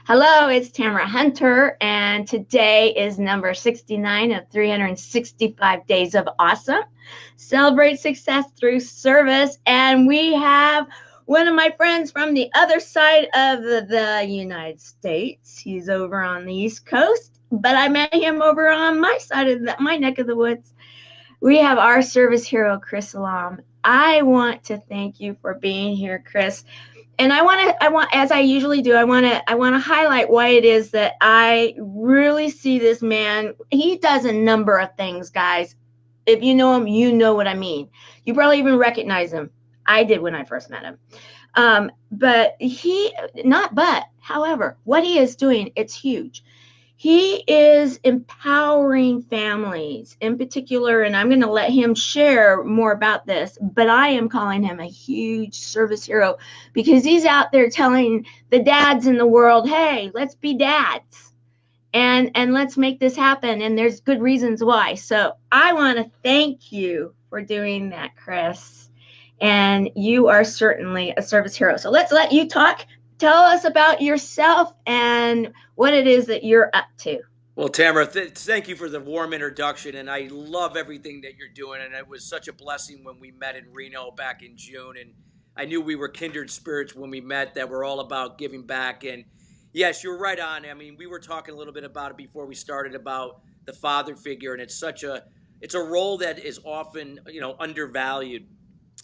Hello, it's Tamara Hunter, and today is number 69 of 365 Days of Awesome. Celebrate success through service. And we have one of my friends from the other side of the United States. He's over on the East Coast, but I met him over on my side of my neck of the woods. We have our service hero, Chris Salem. I want to thank you for being here, Chris. And I want, as I usually do, I want to highlight why it is that I really see this man. He does a number of things, guys. If you know him, you know what I mean. You probably even recognize him. I did when I first met him. However, what he is doing, it's huge. He is empowering families in particular, and I'm going to let him share more about this, but I am calling him a huge service hero because he's out there telling the dads in the world, hey, let's be dads and let's make this happen. And there's good reasons why. So I want to thank you for doing that, Chris. And you are certainly a service hero. So let's let you talk. Tell us about yourself and what it is that you're up to. Well, Tamara, thank you for the warm introduction, and I love everything that you're doing. And it was such a blessing when we met in Reno back in June, and I knew we were kindred spirits when we met. That we're all about giving back. And yes, you're right on. I mean, we were talking a little bit about it before we started about the father figure, and it's a role that is often undervalued.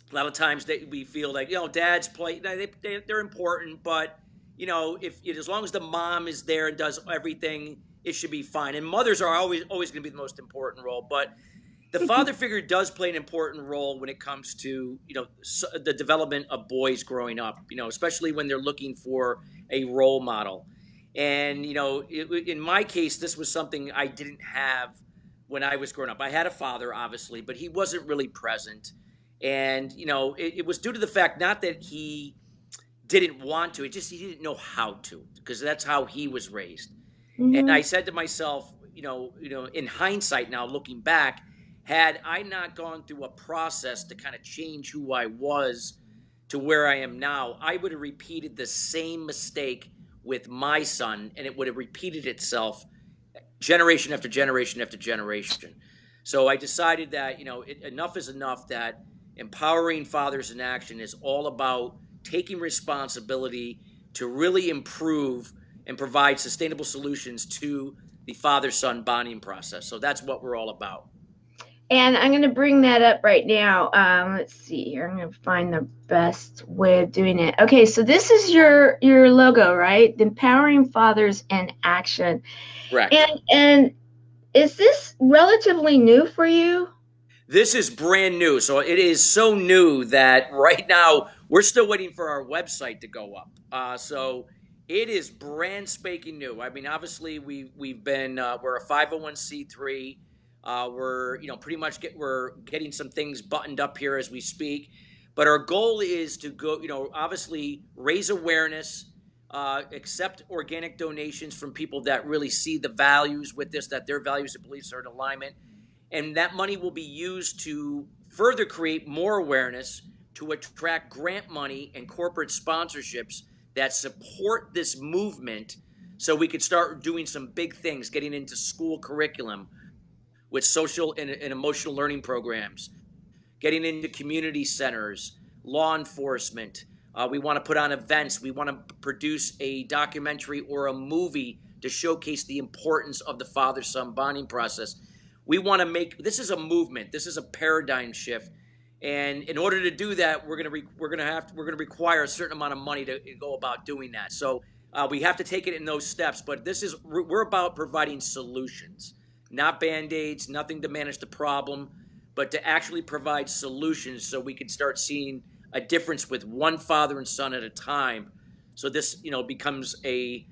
A lot of times we feel like dads play, they're important, but if as long as the mom is there and does everything, it should be fine. And mothers are always going to be the most important role, but the father figure does play an important role when it comes to the development of boys growing up, especially when they're looking for a role model. And in my case, this was something I didn't have when I was growing up. I had a father, obviously, but he wasn't really present. And it was due to the fact not that he didn't want to, he didn't know how to, because that's how he was raised. And I said to myself, in hindsight now, looking back, had I not gone through a process to kind of change who I was to where I am now, I would have repeated the same mistake with my son, and it would have repeated itself generation after generation after generation. So I decided that enough is enough. That empowering fathers in action is all about taking responsibility to really improve and provide sustainable solutions to the father-son bonding process. So that's what we're all about. And I'm going to bring that up right now. Let's see here. I'm going to find the best way of doing it. Okay, so this is your logo, right? The Empowering Fathers in Action. Correct. And is this relatively new for you? This is brand new. So it is so new that right now we're still waiting for our website to go up. So it is brand spanking new. I mean, obviously we've been we're a 501c3. We're pretty much we're getting some things buttoned up here as we speak. But our goal is to go obviously raise awareness, accept organic donations from people that really see the values with this, that their values and beliefs are in alignment. And that money will be used to further create more awareness, to attract grant money and corporate sponsorships that support this movement, so we could start doing some big things, getting into school curriculum with social and emotional learning programs, getting into community centers, law enforcement. We want to put on events. We want to produce a documentary or a movie to showcase the importance of the father-son bonding process. We want to make this is a movement. This is a paradigm shift, and in order to do that, we're going to require a certain amount of money to go about doing that. So we have to take it in those steps. But we're about providing solutions, not band-aids, nothing to manage the problem, but to actually provide solutions so we can start seeing a difference with one father and son at a time. So this becomes a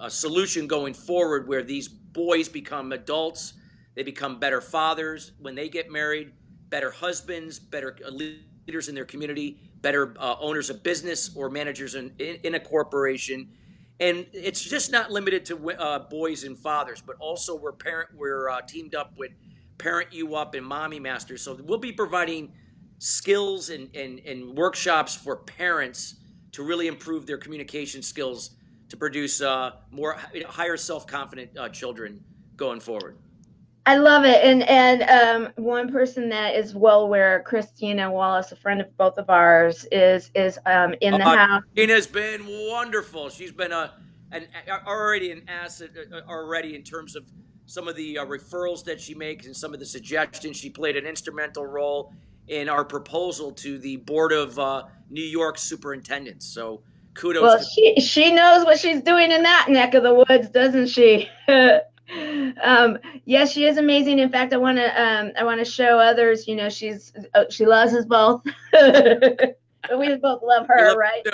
solution going forward, where these boys become adults, they become better fathers when they get married, better husbands, better leaders in their community, better owners of business or managers in a corporation. And it's just not limited to boys and fathers, but also we're teamed up with Parent You Up and Mommy Masters. So we'll be providing skills and workshops for parents to really improve their communication skills to produce more higher self-confident children going forward. I love it. And one person that is well aware, Christina Wallace, a friend of both of ours, is in the house. Christina's been wonderful. She's been already an asset already in terms of some of the referrals that she makes and some of the suggestions. She played an instrumental role in our proposal to the Board of New York Superintendents. So kudos. Well, she knows what she's doing in that neck of the woods, doesn't she? Yes, she is amazing. In fact, I want to show others. You know, she loves us both. We both love her, right?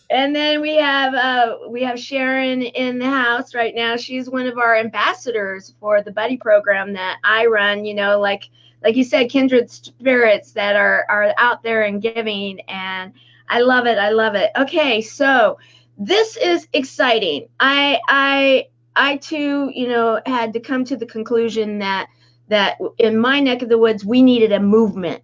And then we have Sharon in the house right now. She's one of our ambassadors for the buddy program that I run. You know, like you said, kindred spirits that are out there and giving, and I love it. I love it. Okay, so this is exciting. I too, you know, had to come to the conclusion that in my neck of the woods we needed a movement.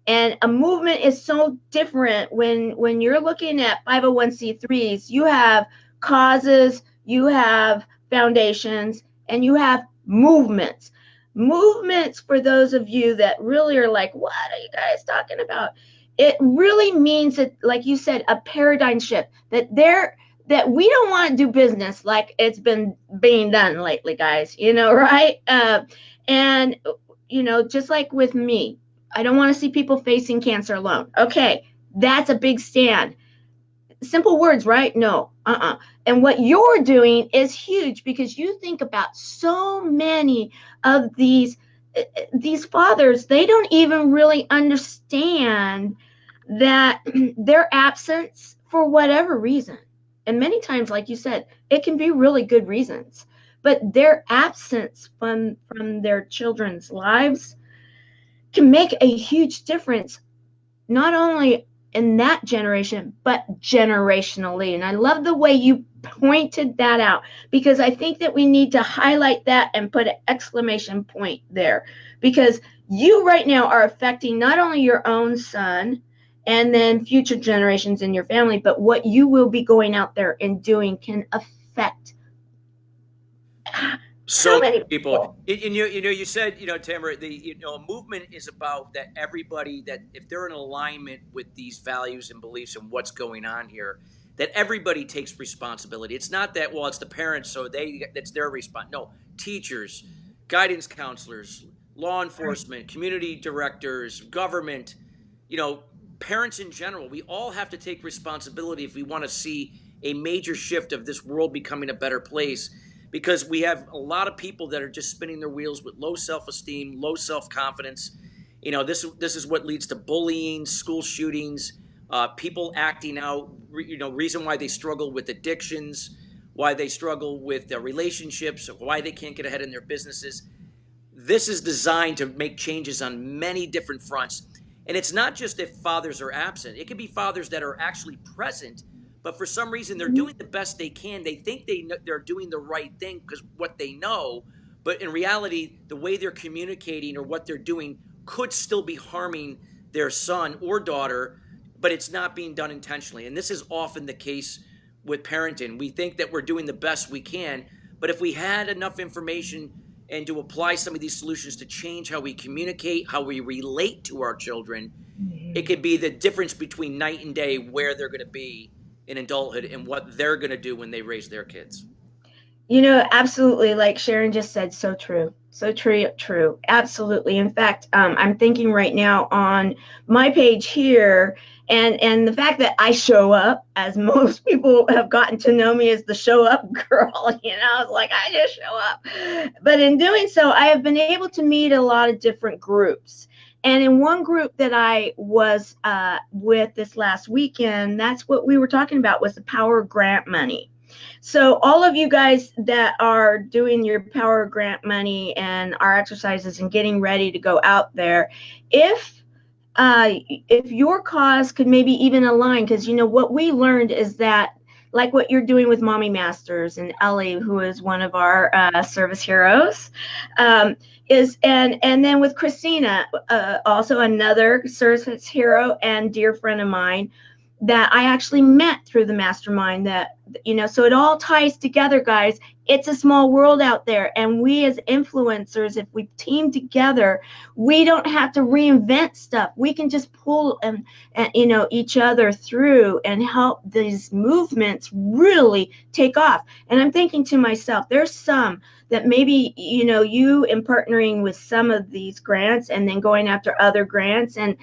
And a movement is so different when you're looking at 501c3s. You have causes, you have foundations, and you have movements. Movements, for those of you that really are like, what are you guys talking about? It really means that, like you said, a paradigm shift, that we don't want to do business like it's been being done lately, guys, you know, right? And, you know, just like with me, I don't want to see people facing cancer alone. Okay, that's a big stand. Simple words, right? No, And what you're doing is huge, because you think about so many of these fathers. They don't even really understand that their absence, for whatever reason, and many times, like you said, it can be really good reasons, but their absence from their children's lives can make a huge difference, not only in that generation, but generationally. And I love the way you pointed that out, because I think that we need to highlight that and put an exclamation point there, because you right now are affecting not only your own son and then future generations in your family, but what you will be going out there and doing can affect so many people. And you said, Tamara, a movement is about that everybody, that if they're in alignment with these values and beliefs and what's going on here, that everybody takes responsibility. It's not that, well, it's the parents, so that's their response. No, teachers, guidance counselors, law enforcement, community directors, government, parents in general. We all have to take responsibility if we want to see a major shift of this world becoming a better place. Because we have a lot of people that are just spinning their wheels with low self-esteem, low self-confidence. This is what leads to bullying, school shootings, people acting out. Reason why they struggle with addictions, why they struggle with their relationships, why they can't get ahead in their businesses. This is designed to make changes on many different fronts. And it's not just if fathers are absent. It could be fathers that are actually present, but for some reason they're doing the best they can. They think they're doing the right thing because what they know, but in reality, the way they're communicating or what they're doing could still be harming their son or daughter, but it's not being done intentionally. And this is often the case with parenting. We think that we're doing the best we can, but if we had enough information and to apply some of these solutions to change how we communicate, how we relate to our children, it could be the difference between night and day where they're going to be in adulthood and what they're going to do when they raise their kids. Absolutely. Like Sharon just said, so true. So true. Absolutely. In fact, I'm thinking right now on my page here, and the fact that I show up, as most people have gotten to know me as the show up girl, it's like I just show up. But in doing so, I have been able to meet a lot of different groups. And in one group that I was with this last weekend, that's what we were talking about, was the power grant money. So all of you guys that are doing your power grant money and our exercises and getting ready to go out there, if your cause could maybe even align, because what we learned is that, like what you're doing with Mommy Masters and Ellie, who is one of our service heroes, and then with Christina, also another service hero and dear friend of mine that I actually met through the mastermind, that so it all ties together, guys. It's a small world out there, and we as influencers, if we team together, we don't have to reinvent stuff. We can just pull and each other through and help these movements really take off. And I'm thinking to myself, there's some that maybe you in partnering with some of these grants and then going after other grants and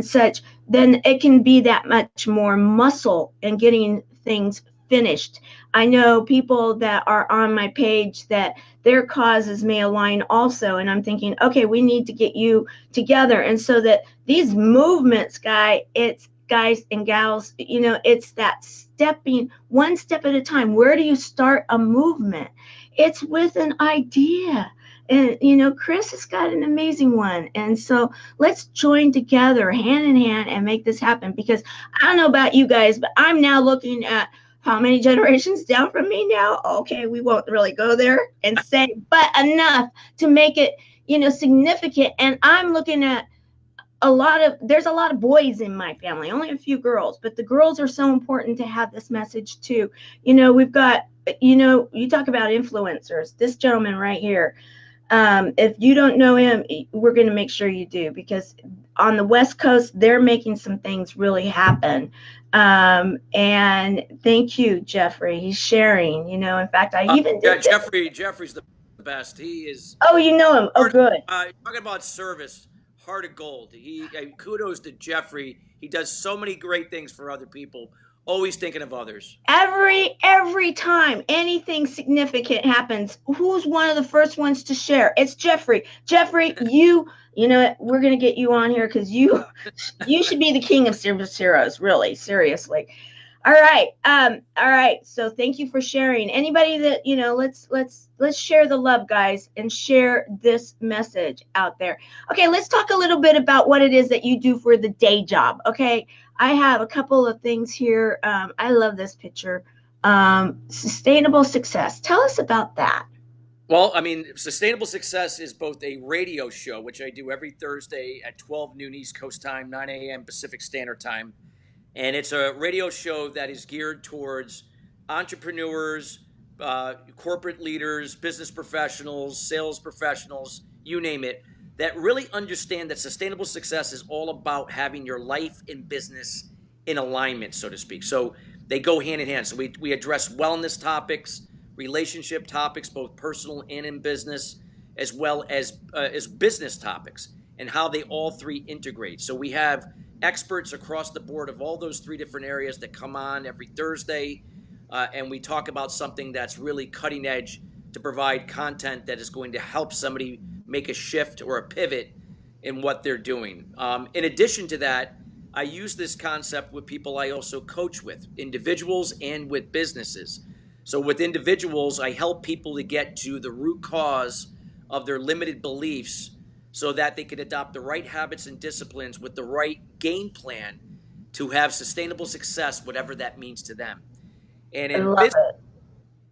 such, then it can be that much more muscle in getting things finished. I know people that are on my page that their causes may align also, and I'm thinking, okay, we need to get you together. And so that these movements, guys and gals, it's that stepping one step at a time. Where do you start a movement? It's with an idea. And Chris has got an amazing one. And so let's join together hand in hand and make this happen, because I don't know about you guys, but I'm now looking at how many generations down from me now. Okay, we won't really go there and say, but enough to make it significant. And I'm looking at there's a lot of boys in my family, only a few girls, but the girls are so important to have this message too. We've got, you talk about influencers, this gentleman right here. If you don't know him, we're going to make sure you do, because on the West Coast, they're making some things really happen. And thank you, Jeffrey. He's sharing, in fact, I even did. Jeffrey's the best. He is. Oh, you know him. Oh, good. Talking about service, heart of gold. Kudos to Jeffrey. He does so many great things for other people. Always thinking of others. Every time anything significant happens, who's one of the first ones to share? It's Jeffrey. Jeffrey, we're gonna get you on here because you should be the king of service heroes. Really, seriously. All right. So thank you for sharing. Anybody that let's share the love, guys, and share this message out there. Okay, let's talk a little bit about what it is that you do for the day job. Okay, I have a couple of things here. I love this picture. Sustainable success. Tell us about that. Well, Sustainable Success is both a radio show, which I do every Thursday at 12 noon East Coast time, 9 a.m. Pacific Standard Time. And it's a radio show that is geared towards entrepreneurs, corporate leaders, business professionals, sales professionals, you name it, that really understand that sustainable success is all about having your life and business in alignment, so to speak. So they go hand in hand. So we address wellness topics, relationship topics, both personal and in business, as well as business topics, and how they all three integrate. So we have experts across the board of all those three different areas that come on every Thursday, and we talk about something that's really cutting edge to provide content that is going to help somebody make a shift or a pivot in what they're doing. In addition to that, I use this concept with people I also coach with, individuals and with businesses. So with individuals, I help people to get to the root cause of their limited beliefs so that they can adopt the right habits and disciplines with the right game plan to have sustainable success, whatever that means to them. And in business,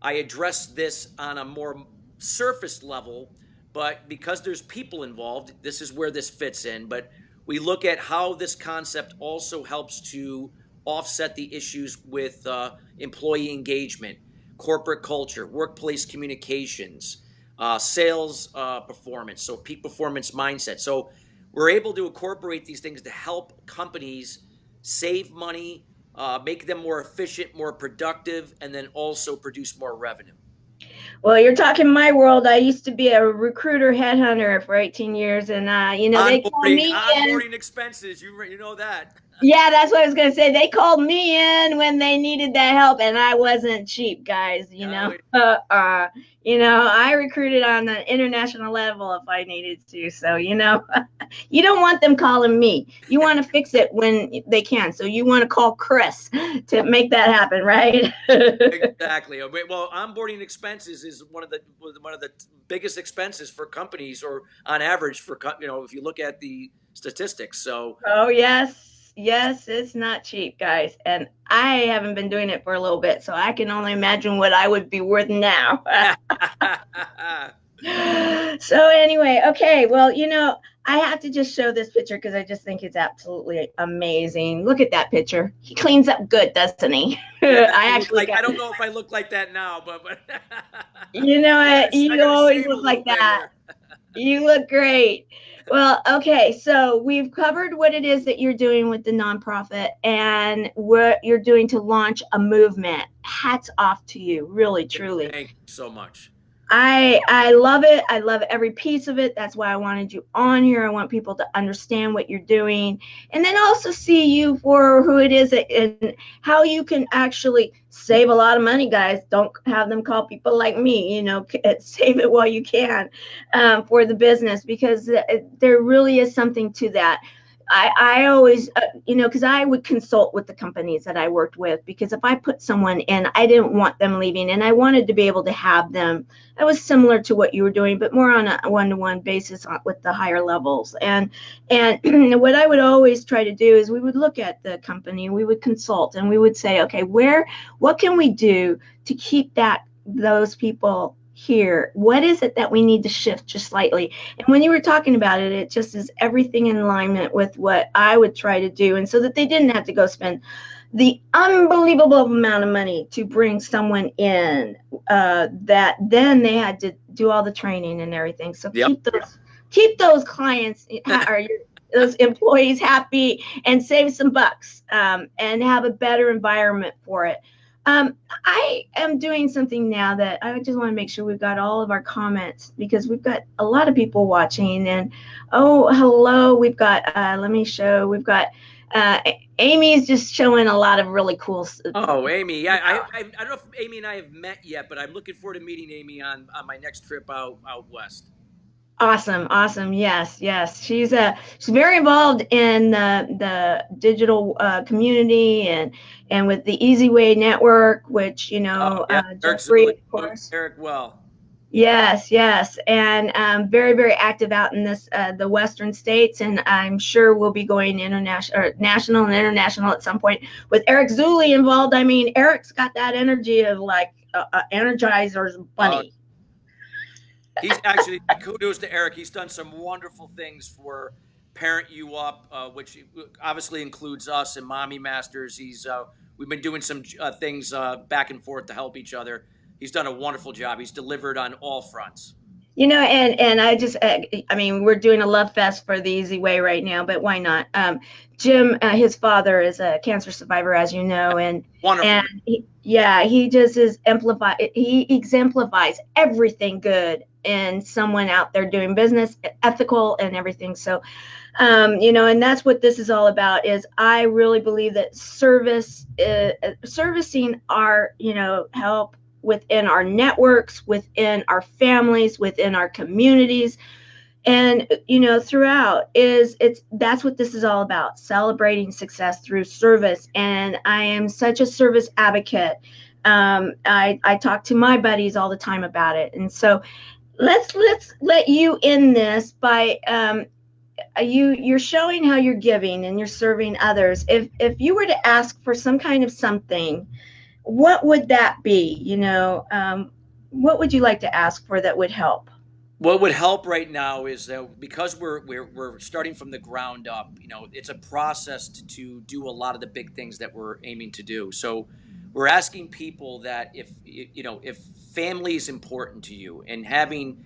I address this on a more surface level, but because there's people involved, this is where this fits in. But we look at how this concept also helps to offset the issues with employee engagement, corporate culture, workplace communications, sales performance, so peak performance mindset. So we're able to incorporate these things to help companies save money, make them more efficient, more productive, and then also produce more revenue. Well, you're talking my world. I used to be a recruiter headhunter for 18 years, and they called me onboarding expenses. You know that. Yeah, that's what I was going to say. They called me in when they needed that help, and I wasn't cheap, guys. I recruited on an international level if I needed to. So, you don't want them calling me. You want to fix it when they can. So you want to call Chris to make that happen, right? Exactly. Well, onboarding expenses is one of the biggest expenses for companies, or on average for if you look at the statistics. So. Oh yes, it's not cheap, guys. And I haven't been doing it for a little bit, so I can only imagine what I would be worth now. So anyway, okay, well, I have to just show this picture because I just think it's absolutely amazing. Look at that picture. He cleans up good, doesn't he? Yeah, I I look actually like, got, I don't know if I look like that now, but you know what? I You got to always shave a look little like bit that. here. You look great. Well, okay, so we've covered what it is that you're doing with the nonprofit and what you're doing to launch a movement. Hats off to you, really, truly. Thank you so much. I love it. I love every piece of it. That's why I wanted you on here. I want people to understand what you're doing and then also see you for who it is and how you can actually save a lot of money, guys. Don't have them call people like me, save it while you can for the business because there really is something to that. I always, because I would consult with the companies that I worked with because if I put someone in, I didn't want them leaving and I wanted to be able to have them. It was similar to what you were doing, but more on a one-to-one basis with the higher levels. And what I would always try to do is we would look at the company and we would consult and we would say, okay, what can we do to keep those people here? What is it that we need to shift just slightly? And when you were talking about it, it just is everything in alignment with what I would try to do. And so that they didn't have to go spend the unbelievable amount of money to bring someone in that then they had to do all the training and everything. So Yep. keep those clients or those employees happy and save some bucks and have a better environment for it. I am doing something now that I just want to make sure we've got all of our comments because we've got a lot of people watching. And oh, hello, we've got. Let me show. We've got. Uh, Amy's just showing a lot of really cool. Oh, Amy. Yeah, I don't know if Amy and I have met yet, but I'm looking forward to meeting Amy on my next trip out west. Awesome, awesome. Yes, yes. She's very involved in the digital community and with the Easy Way Network, which Oh, yeah. Eric Jeffrey, Zuley, of course. Eric well. Yes, yes, and very, very active out in the Western states, and I'm sure we'll be going international, or national and international at some point with Eric Zuley involved. I mean, Eric's got that energy of like Energizer's Uh, bunny. he's actually kudos to Eric. He's done some wonderful things for Parent You Up, which obviously includes us and Mommy Masters. We've been doing some things back and forth to help each other. He's done a wonderful job. He's delivered on all fronts. And I mean, we're doing a love fest for the Easy Way right now, but why not? Jim, his father is a cancer survivor, as you know, Wonderful. he just he exemplifies everything good in someone out there doing business, ethical and everything. So, and that's what this is all about. Is I really believe that servicing our, help within our networks, within our families, within our communities, and throughout is it's that's what this is all about, celebrating success through service. And I am such a service advocate. I talk to my buddies all the time about it. And so let's let you in this by you're showing how you're giving and you're serving others. If you were to ask for some kind of something, what would that be? What would you like to ask for that would help? What would help right now is that because we're starting from the ground up, it's a process to do a lot of the big things that we're aiming to do. So we're asking people that if family is important to you and having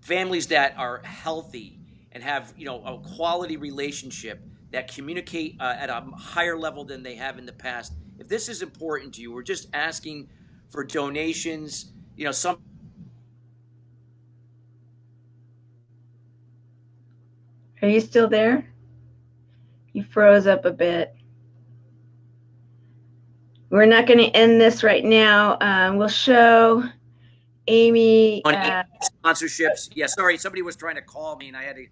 families that are healthy and have a quality relationship that communicate at a higher level than they have in the past. If this is important to you, we're just asking for donations. Some Are you still there? You froze up a bit. We're not going to end this right now. We'll show Amy. money, sponsorships. Yeah, sorry, somebody was trying to call me and I had to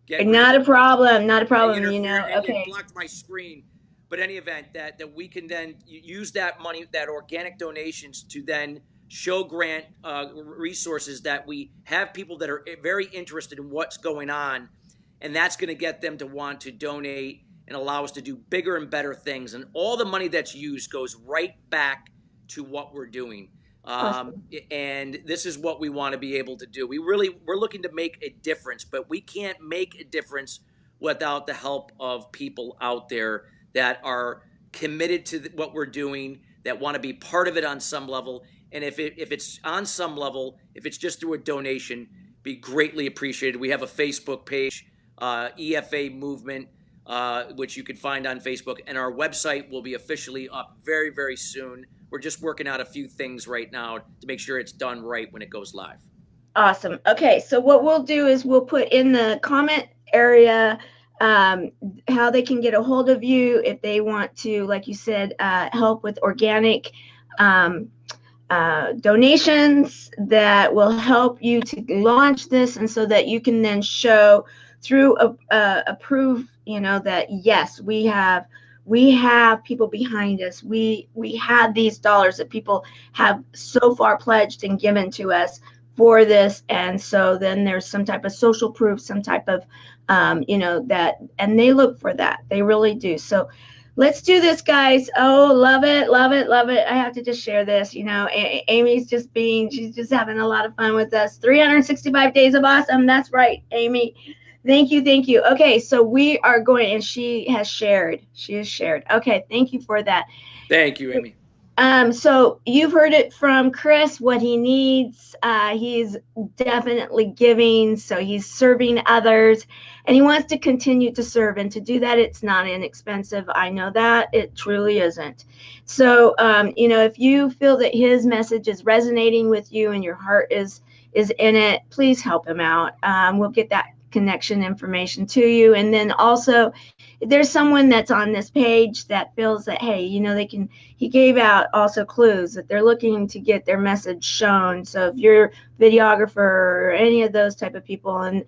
get rid of Not them. a problem. Not a They problem. interfered. It Okay. blocked my screen. But any event, that we can then use that money, that organic donations, to then show grant resources that we have people that are very interested in what's going on, and that's going to get them to want to donate and allow us to do bigger and better things. And all the money that's used goes right back to what we're doing. Awesome. And this is what we want to be able to do. We're looking to make a difference, but we can't make a difference without the help of people out there that are committed to what we're doing, that want to be part of it on some level. And if it's on some level, if it's just through a donation, be greatly appreciated. We have a Facebook page, EFA Movement, which you can find on Facebook, and our website will be officially up very, very soon. We're just working out a few things right now to make sure it's done right when it goes live. Awesome. Okay, so what we'll do is we'll put in the comment area how they can get a hold of you if they want to, like you said, help with organic donations that will help you to launch this, and so that you can then show through a proof, that yes, we have people behind us. We have these dollars that people have so far pledged and given to us for this. And so then there's some type of social proof, some type of that, and they look for that. They really do. So let's do this, guys. Oh, love it, love it, love it. I have to just share this. Amy's she's just having a lot of fun with us. 365 days of awesome. That's right, Amy. Thank you, thank you. Okay, so we are going, and she has shared. Okay, thank you for that. Thank you, Amy. So you've heard it from Chris, what he needs. He's definitely giving, so he's serving others, and he wants to continue to serve. And to do that, it's not inexpensive. I know that it truly isn't. So, if you feel that his message is resonating with you and your heart is in it, please help him out. We'll get that connection information to you. And then also, if there's someone that's on this page that feels that, hey, he gave out also clues that they're looking to get their message shown. So if you're a videographer or any of those type of people, and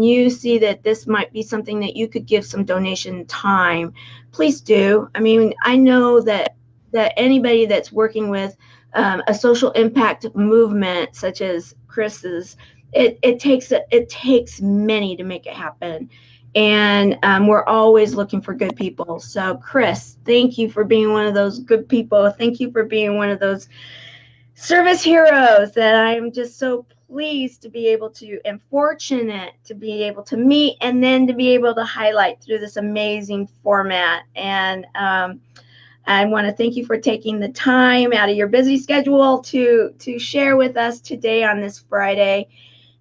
you see that this might be something that you could give some donation time, please do. I mean, I know that anybody that's working with a social impact movement such as Chris's, it takes many to make it happen. And we're always looking for good people. So Chris, thank you for being one of those good people. Thank you for being one of those service heroes that I'm just so pleased to be able to, and fortunate to be able to meet, and then to be able to highlight through this amazing format. And I want to thank you for taking the time out of your busy schedule to share with us today on this Friday.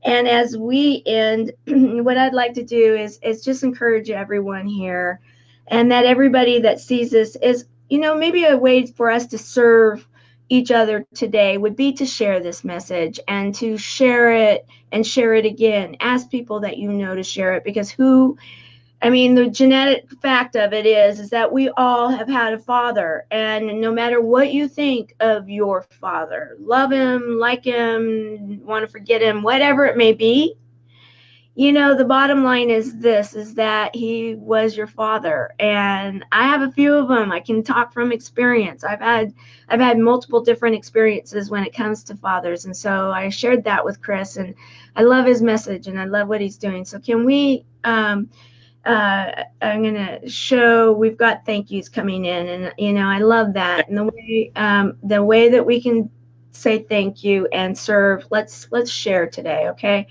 And as we end, what I'd like to do is just encourage everyone here, and that everybody that sees this is, maybe a way for us to serve each other today would be to share this message, and to share it and share it again. Ask people that you know to share it, because the genetic fact of it is that we all have had a father, and no matter what you think of your father, love him, like him, want to forget him, whatever it may be, the bottom line is that he was your father. And I have a few of them. I can talk from experience. I've had multiple different experiences when it comes to fathers. And so I shared that with Chris, and I love his message, and I love what he's doing. So can we, I'm going to show, we've got thank yous coming in, and I love that. And the way that we can say thank you and serve, let's share today. Okay.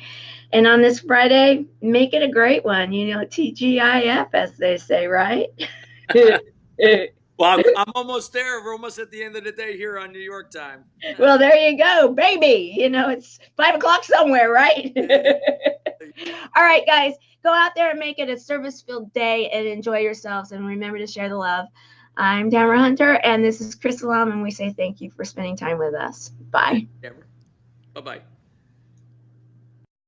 And on this Friday, make it a great one, TGIF, as they say, right? Well, I'm almost there. We're almost at the end of the day here on New York time. Well, there you go, baby. It's 5:00 somewhere, right? All right, guys, go out there and make it a service-filled day and enjoy yourselves, and remember to share the love. I'm Tamara Hunter, and this is Chris Salem, and we say thank you for spending time with us. Bye. Bye-bye.